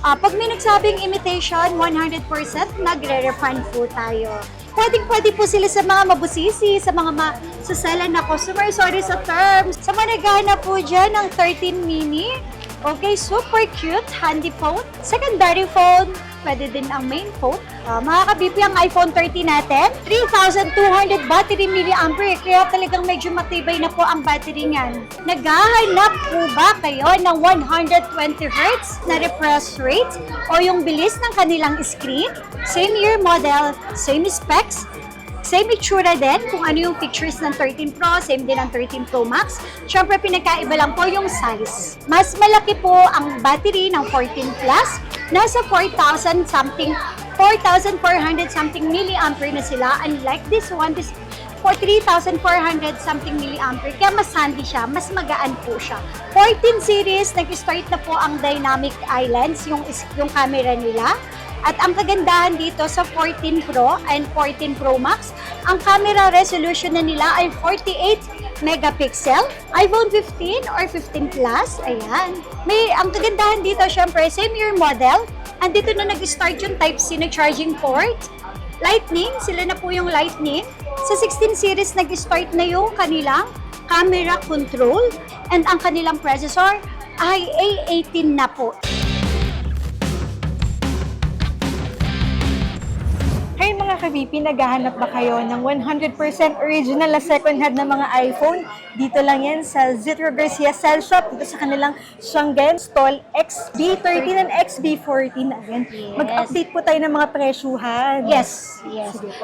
Pag may nagsabing imitation, 100% nagre-refund po tayo. Pwedeng-pwede po sila sa mga mabusisi, sa mga masasala na customer, sorry sa terms. Sa mga naghahanap po dyan ng 13 mini, okay, super cute, handy phone. Secondary phone, pwede din ang main phone. Mga kabibi, ang iPhone 13 natin, 3,200 battery milliampere. Kaya talagang medyo matibay na po ang battery niyan. Naghahanap po ba kayo ng 120 Hz na refresh rate o yung bilis ng kanilang screen? Same year model, same specs, same itsura din kung ano yung features ng 13 Pro, same din ang 13 Pro Max. Siyempre, pinagkaiba lang po yung size. Mas malaki po ang battery ng 14 Plus. Nasa 4,000 something, 4,400 something milliampere na sila. Unlike this one, this for 3,400 something milliampere. Kaya mas handy siya, mas magaan po siya. 14 series, nag-start na po ang Dynamic Islands, yung camera nila. At ang kagandahan dito sa 14 Pro and 14 Pro Max, ang camera resolution na nila ay 48 megapixel, iPhone 15 or 15 Plus, ayan. Ang kagandahan dito, syempre, same year model, andito na nag-start yung Type-C na charging port, Lightning, sila na po yung Lightning. Sa 16 series, nag-start na yung kanilang camera control, and ang kanilang processor ay A18 na po. Hey mga ka-VP, naghahanap ba kayo ng 100% original na second-hand na mga iPhone? Dito lang yan sa Zitro Garcia Cell Shop, dito sa kanilang Shanggen Stall XB13 and XB14. Again, mag-update po tayo ng mga presyuhan. Yes.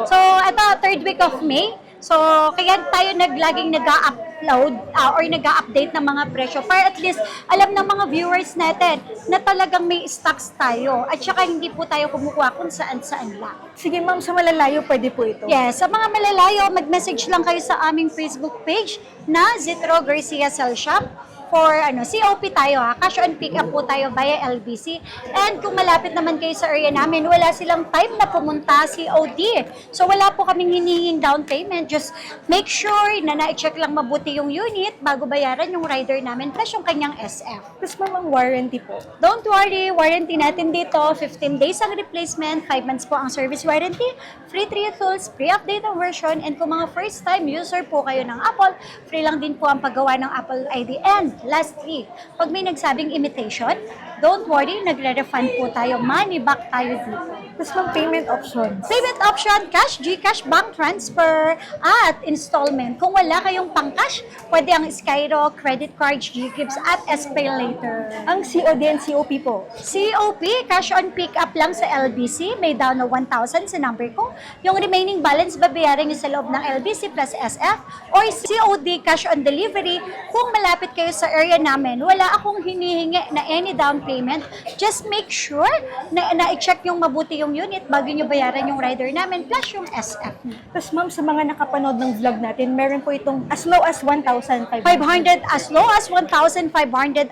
So, ito, third week of May. So, kaya tayo laging nag-upload or nag-update ng mga presyo para at least alam ng mga viewers natin na talagang may stocks tayo at saka hindi po tayo kumukuha kung saan-saan lang. Sige ma'am, sa malalayo pwede po ito. Yes, sa mga malalayo, mag-message lang kayo sa aming Facebook page na Zitro Garcia Cell Shop. For COP tayo cash on pick up po tayo via LBC. And kung malapit naman kayo sa area namin, wala silang time na pumunta COD. So wala po kaming hinihinging down payment. Just make sure na na-check lang mabuti yung unit bago bayaran yung rider namin plus yung kanyang SF. Tapos ma'am, ang warranty po. Don't worry, warranty natin dito, 15 days ang replacement, 5 months po ang service warranty, free 3 tools, free update ang version, and kung mga first time user po kayo ng Apple, free lang din po ang paggawa ng Apple ID. And lastly, pag may nagsabing imitation, don't worry, nagre-refund po tayo, money back tayo dito. Tapos ma'am, payment options. Payment option, cash, GCash, bank transfer, at installment. Kung wala kayong pang-cash, pwede ang Skyro, credit card, GGives, at SPay later. Ang COD and COP po. COP, cash on pick up lang sa LBC, may down na 1,000 sa number ko. Yung remaining balance, babayaran nyo sa loob ng LBC plus SF, or COD, cash on delivery. Kung malapit kayo sa area namin, wala akong hinihingi na any down payment. Just make sure na i-check yung mabuti yung unit bago nyo bayaran yung rider namin plus yung SF. Tapos ma'am, sa mga nakapanood ng vlog natin, meron po itong as low as 1,500. 500, as low as 1,500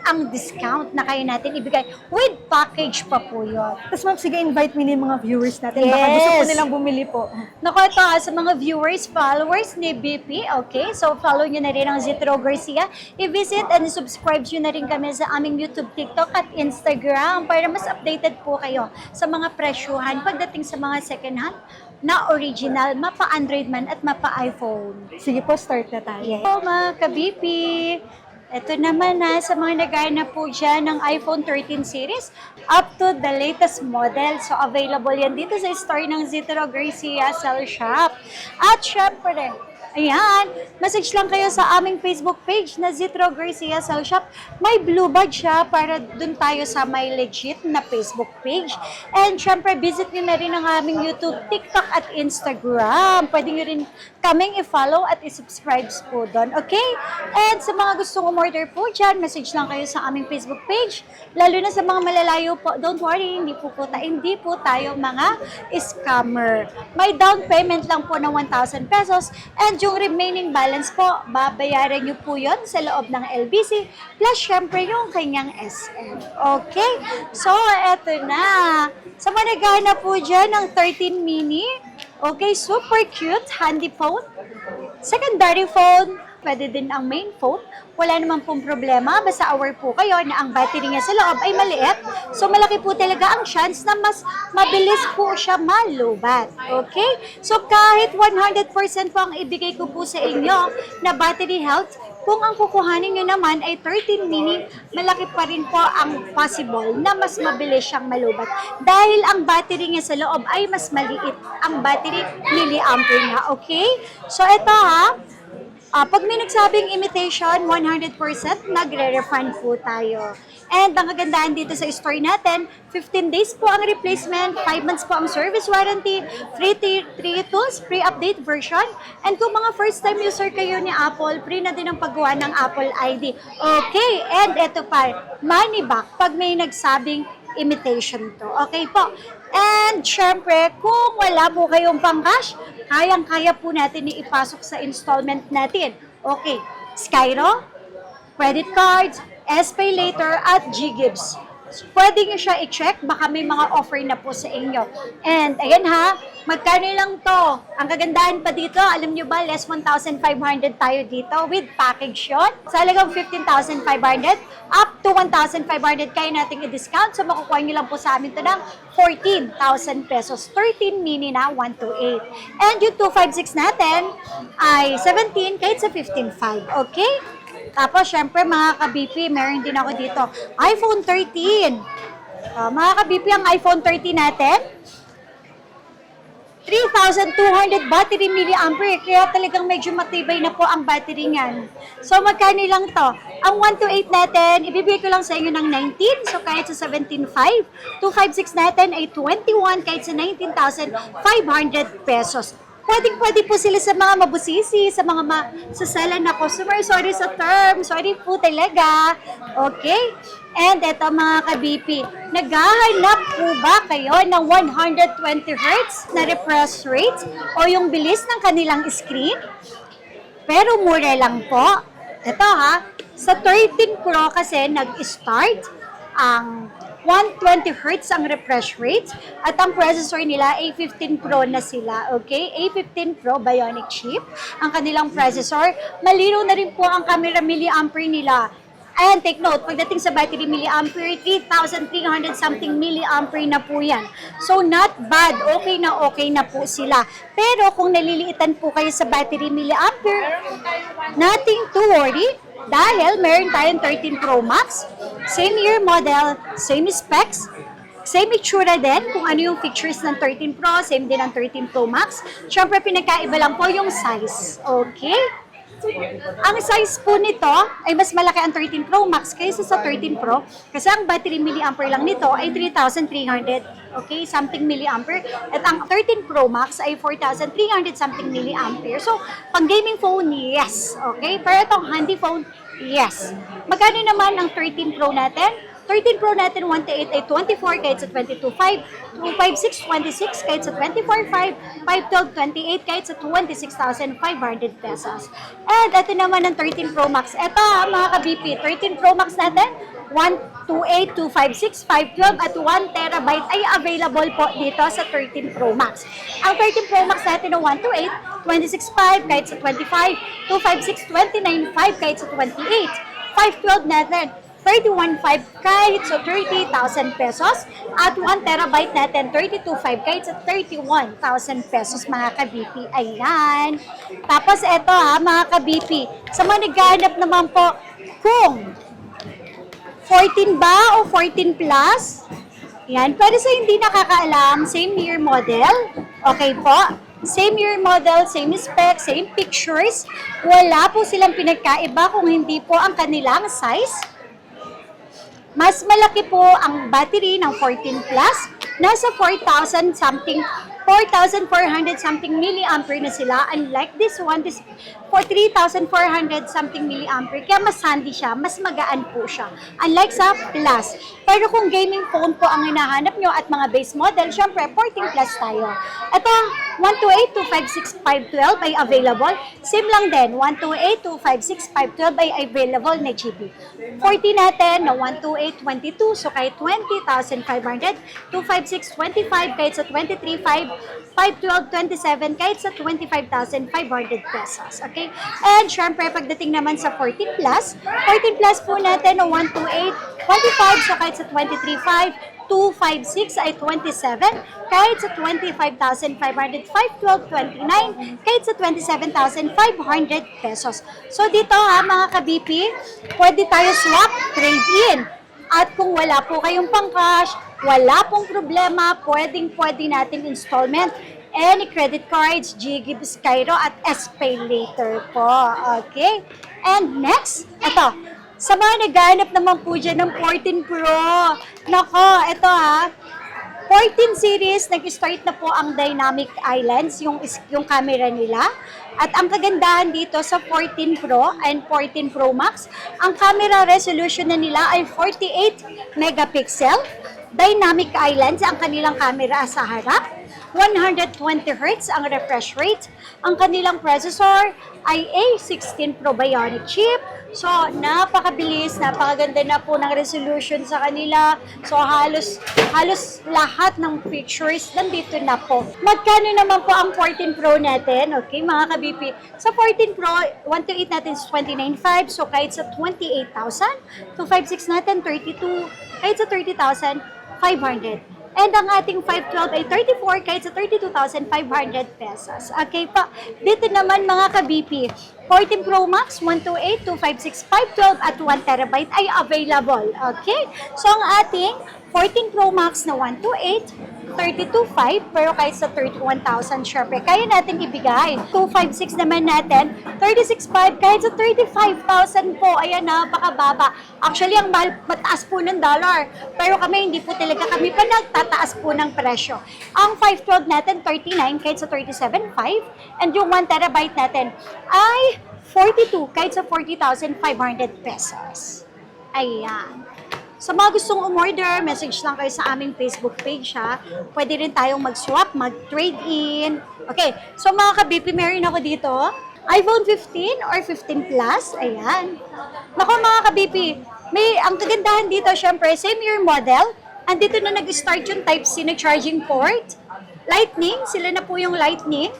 ang discount na kaya natin ibigay with package pa po yun. Tapos ma'am, sige, invite mo na yung mga viewers natin. Baka Yes. gusto po nilang bumili po. Naku, ito sa mga viewers, followers ni BP, okay? So, follow nyo na rin ang Zitro Garcia. I-visit and subscribe nyo na rin kami sa aming YouTube, TikTok at Instagram para mas updated po kayo sa mga presyuhan pagdating sa mga second hand na original, mapa-Android man at mapa-iPhone. Sige po, start na tayo. Yes. So, mga ka-BP, ito naman sa mga naghahanap po dyan ng iPhone 13 series up to the latest model. So, available yan dito sa store ng Zitro Garcia Cell Shop. At syempre, ayan, message lang kayo sa aming Facebook page na Zitro Garcia Cell Shop. May blue badge siya para dun tayo sa may legit na Facebook page. And syempre, visit nyo na rin ang aming YouTube, TikTok at Instagram. Pwede nyo rin kaming i-follow at i-subscribe po doon, okay? And sa mga gustong umorder po dyan, message lang kayo sa aming Facebook page. Lalo na sa mga malalayo po, don't worry, hindi po tayo mga scammer. May down payment lang po ng 1,000 pesos and yung remaining balance po, babayaran nyo po yun sa loob ng LBC plus syempre yung kanyang SM. Okay? So, eto na. Sa mga naghahanap po dyan ng 13 mini, okay, super cute, handy phone, secondary phone, Pwede din ang main phone. Wala naman pong problema. Basta aware po kayo na ang battery niya sa loob ay maliit. So, malaki po talaga ang chance na mas mabilis po siya malubat. Okay? So, kahit 100% po ang ibigay ko po sa inyo na battery health, kung ang kukuhanin nyo naman ay 13 mini, malaki pa rin po ang possible na mas mabilis siyang malubat. Dahil ang battery niya sa loob ay mas maliit ang battery milliampere niya. Okay? So, ito pag may nagsabing imitation, 100% nagre-refund po tayo. And ang kagandahan dito sa store natin, 15 days po ang replacement, 5 months po ang service warranty, free 3 tools, free update version. And kung mga first time user kayo ni Apple, free na din ang paggawa ng Apple ID. Okay, and ito pa, money back pag may nagsabing imitation to. Okay po. And syempre, kung wala po kayong pang-cash, kayang-kaya po natin ipasok sa installment natin. Okay, Skyro, credit cards, SPay Later, at GGives. Pwede nyo siya i-check, baka may mga offer na po sa inyo. And ayan magkano lang to? Ang kagandahan pa dito, alam nyo ba, less 1,500 tayo dito with package yun. Sa halagang 15,500 up to 1,500 kaya nating i-discount. So makukuha nyo lang po sa amin to ng 14,000 pesos. 13 mini na 128. And yung 256 natin ay 17 kahit sa 15,500. Okay? Tapos, syempre, mga ka-BP, meron din ako dito. iPhone 13. Mga ka-BP, ang iPhone 13 natin, 3,200 battery milliampere. Kaya talagang medyo matibay na po ang battery niyan. So, magkano lang to? Ang 128 natin, ibibigay ko lang sa inyo ng 19. So, kahit sa 17,500. 256 natin ay 21 kahit sa 19,500 pesos. Pwede po sila sa mga mabusisi, sa mga masasalan na customer. Sorry sa term. Sorry po talaga. Okay? And eto mga ka-BP, naghahanap po ba kayo ng 120 Hz na refresh rate o yung bilis ng kanilang screen? Pero mura lang po. Ito sa 13 Pro kasi nag-start ang 120 Hz ang refresh rate at ang processor nila A15 Pro na sila, okay? A15 Pro Bionic chip ang kanilang processor. Malinaw na rin po ang camera milliampere nila. And take note, pagdating sa battery milliampere, 3,300 something milliampere na po yan. So not bad, okay na po sila. Pero kung naliliitan po kayo sa battery milliampere, nothing to worry. Dahil meron tayong 13 Pro Max, same year model, same specs, same itsura din kung ano yung features ng 13 Pro, same din ang 13 Pro Max. Siyempre, pinagkaiba lang po yung size. Okay? Ang size po nito ay mas malaki ang 13 Pro Max kaysa sa 13 Pro kasi ang battery milliampere lang nito ay 3,300 something milliampere at ang 13 Pro Max ay 4,300 something milliampere. So, pang gaming phone, yes. Okay? Pero itong handy phone, yes. Magkano naman ang 13 Pro natin? 13 Pro natin, 128 ay 24 kahit sa 22.5, 256, 26 kahit sa 24.5, 512, 28 kahit sa 26,500 pesos. And ito naman ang 13 Pro Max. Ito mga ka-BP, 13 Pro Max natin, 128, 256, 512 at 1 terabyte ay available po dito sa 13 Pro Max. Ang 13 Pro Max natin ng 128, 26.5 kahit sa 25, 256, 29.5 kahit sa 28, 512 natin, 31.5 kahit sa 30,000 pesos at 1 terabyte natin 32.5 kahit sa 31,000 pesos mga ka-BP. Ayan. Tapos eto mga ka-BP, sa mga naghahanap naman po kung 14 ba o 14 plus, yan. Pero sa hindi nakakaalam, same year model. Okay po. Same year model, same spec, same pictures. Wala po silang pinagkaiba kung hindi po ang kanilang size. Mas malaki po ang battery ng 14 plus. Nasa 4,000 something, 4,400 something milliampere na sila. Unlike this one, this for 3,400 something milliampere. Kaya mas handy siya, mas magaan po siya. Unlike sa plus. Pero kung gaming phone po ang hinahanap nyo at mga base model, syempre 14 plus tayo. Ito, 128, 256, 512 ay available. Same lang din, 128, 256, 512 ay available na GB. 40 natin na 128, 22, so kahit 20,500. 256, 25, kahit sa 23,500. 512, 27, kahit sa 25,500 pesos. Okay? And syempre, pagdating naman sa 14 plus po natin na 128, 25, so kahit sa 23,500. 256 ay 27, kahit sa 25,500, 512, 29, kahit sa 27,500 pesos. So dito ha mga ka-BP, pwede tayo swap, trade in. At kung wala po kayong pang-cash, wala pong problema, pwede natin installment. Any credit cards, GGives, Cairo, at SPay later po. Okay? And next, ito. Sa mga naghahanap naman po dyan ng 14 Pro. Nako, ito ha. 14 series, nag-start na po ang Dynamic Islands, yung camera nila. At ang kagandahan dito sa 14 Pro and 14 Pro Max, ang camera resolution na nila ay 48 megapixel. Dynamic Islands, ang kanilang camera sa harap. 120 Hz ang refresh rate. Ang kanilang processor ay A16 Pro Bionic chip. So, napakabilis, napakaganda na po ng resolution sa kanila. So, halos lahat ng pictures nandito na po. Magkano naman po ang 14 Pro natin? Okay, mga ka-BP. Sa 14 Pro, 128 natin is 29,500. So, kahit sa 28,000. 256 natin, 32. Kahit sa 30,500. And ang ating 512 ay 34 kahit sa 32,500 pesos. Okay pa. Dito naman mga ka-BP, 14 Pro Max, 128, 256, 512 at 1 terabyte ay available. Okay? So ang ating 14 Pro Max na 128, 32,500 pero kahit sa 31,000 syempre kaya natin ibigay. 256 naman natin, 36,500 kahit sa 35,000 po. Ayan, napakababa. Actually, ang mataas po ng dollar. Pero kami, hindi po talaga kami pa nagtataas po ng presyo. Ang 512 natin, 39 kahit sa 37,500 and yung 1 terabyte natin ay 42 kahit sa 40,500 pesos. Ayan. Sa mga gustong umorder, message lang kayo sa aming Facebook page ha. Pwede rin tayong mag-swap, mag-trade in. Okay, so mga ka-BP, meron ako dito. iPhone 15 or 15 Plus. Ayan. Naku mga ka-BP, ang kagandahan dito, syempre, same year model. Andito na nag-start yung Type-C na charging port. Lightning, sila na po yung Lightning.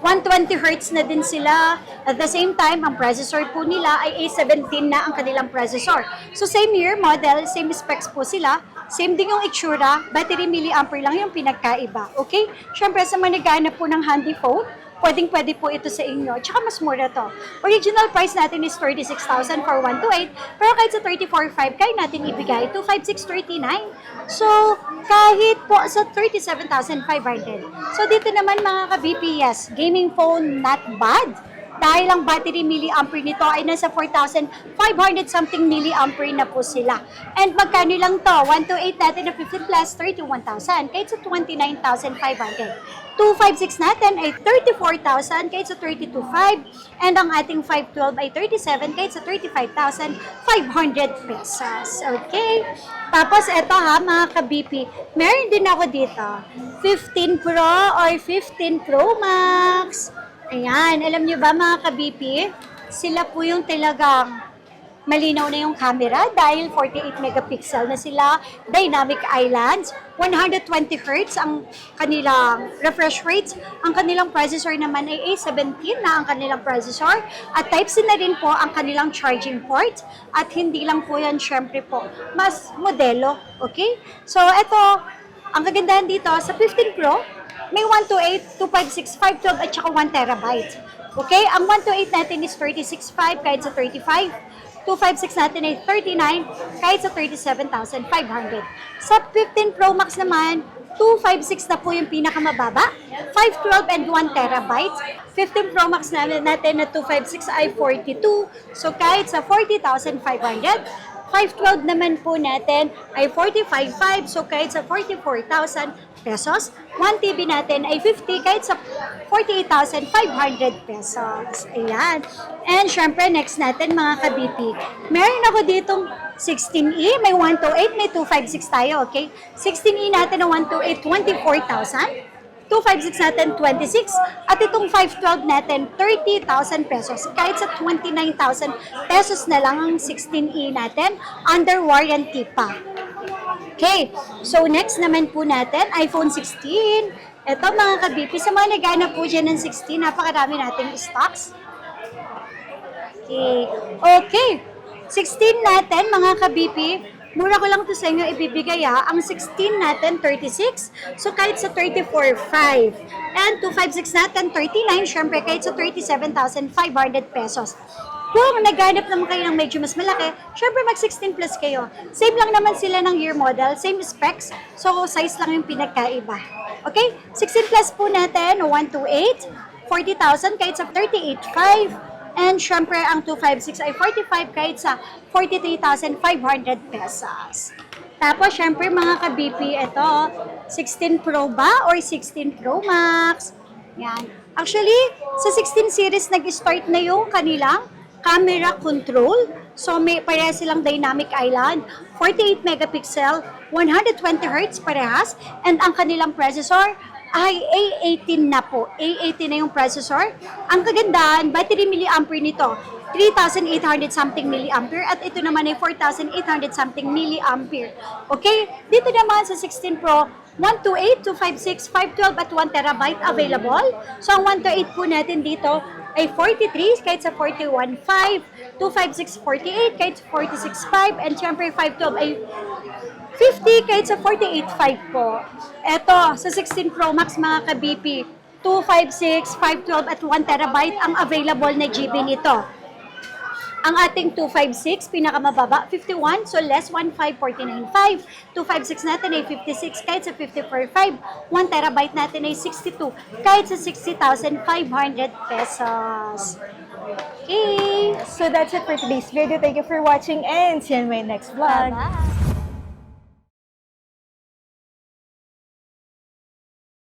120 Hz na din sila. At the same time, ang processor po nila ay A17 na ang kanilang processor. So same year, model, same specs po sila. Same din yung itsura, battery milliampere lang yung pinagkaiba. Okay? Siyempre sa mga naghahanap po ng handy phone, pwede po ito sa inyo. Tsaka mas mura to. Original price natin is 36,000 for 128, pero kahit sa 34,500, kaya natin ibigay 25639. So, kahit po sa 37,500. So, dito naman mga ka-BPS, gaming phone, not bad. Dahil ang battery milliampere nito ay nasa 4,500 something milliampere na po sila. And magkano lang to? 128 natin na 15 plus 31,000 kahit sa 29,500. 256 natin ay 34,000 kahit sa 32,500. And ang ating 512 ay 37 kahit sa 35,500 pesos. Okay? Tapos eto ha mga ka-BP, meron din ako dito 15 Pro or 15 Pro Max. Ayan, alam nyo ba mga ka-BP, sila po yung talagang malinaw na yung camera dahil 48 megapixel na sila, Dynamic Islands, 120 Hz ang kanilang refresh rates, ang kanilang processor naman ay A17 na ang kanilang processor, at Type-C na rin po ang kanilang charging port, at hindi lang po yan syempre po, mas modelo, okay? So eto, ang kagandahan dito sa 15 Pro, may 128, 256, 512 at saka 1 terabyte. Okay? Ang 128 natin is 36,500 kahit sa 35. 256 natin ay 39 kahit sa 37,500. Sa 15 Pro Max naman, 256 na po yung pinakamababa. 512 and 1 terabyte. 15 Pro Max natin na 256 ay 42. So kahit sa 40,500, 512 naman po natin ay 45,500. So kahit sa 44,000 pesos, 1 TB natin ay 50 kahit sa 48,500 pesos. Ayan. And syempre, next natin mga ka-BP. Meron ako ditong 16E, may 128, may 256 tayo, okay? 16E natin na 128, 24,000. 256 natin 26 at itong 512 natin 30,000 pesos. Kahit sa 29,000 pesos na lang ang 16E natin, under warranty pa. Okay, so next naman po natin, iPhone 16. Ito mga ka-BP, sa mga naghanap po dyan ng 16, napakarami nating stocks. Okay, 16 natin mga ka-BP, mura ko lang to sa inyo ibibigay Ang 16 natin, 36. So, kahit sa 34,500. And 256 natin, 39. Siyempre, kahit sa 37,500 pesos. Kung naghanap naman kayo ng medyo mas malaki, syempre mag-16 plus kayo. Same lang naman sila ng year model, same specs. So, size lang yung pinagkaiba. Okay? 16 plus po natin, 128. 40,000 kahit sa 38,500. And syempre, ang 256 ay 45 kahit sa 43,500 pesos. Tapos, syempre, mga ka-BP, ito, 16 Pro ba or 16 Pro Max? Yan. Actually, sa 16 series, nag-start na yung kanilang camera control. So, may parehas silang dynamic island, 48 megapixel, 120 Hz parehas, and ang kanilang processor ay A18 na po. A18 na yung processor. Ang kagandahan, battery milliampere nito, 3,800 something milliampere at ito naman ay 4,800 something milliampere. Okay? Dito naman sa 16 Pro, 128, 256, 512 at 1 terabyte available. So, ang 128 po natin dito ay 43 kahit sa 41.5, 256, 48 kahit sa 46.5, and syempre 512 ay 50 kahit sa 48.5 po. Eto, sa 16 Pro Max mga ka-BP, 256, 512 at 1 terabyte ang available na GB nito. Ang ating 256, pinakamababa, 51, so less 1549.5. 256 natin ay 56 kahit sa 54.5. 1 terabyte natin ay 62 kahit sa 60,500 pesos. Okay. So that's it for today's video. Thank you for watching and see you in my next vlog. Bye-bye.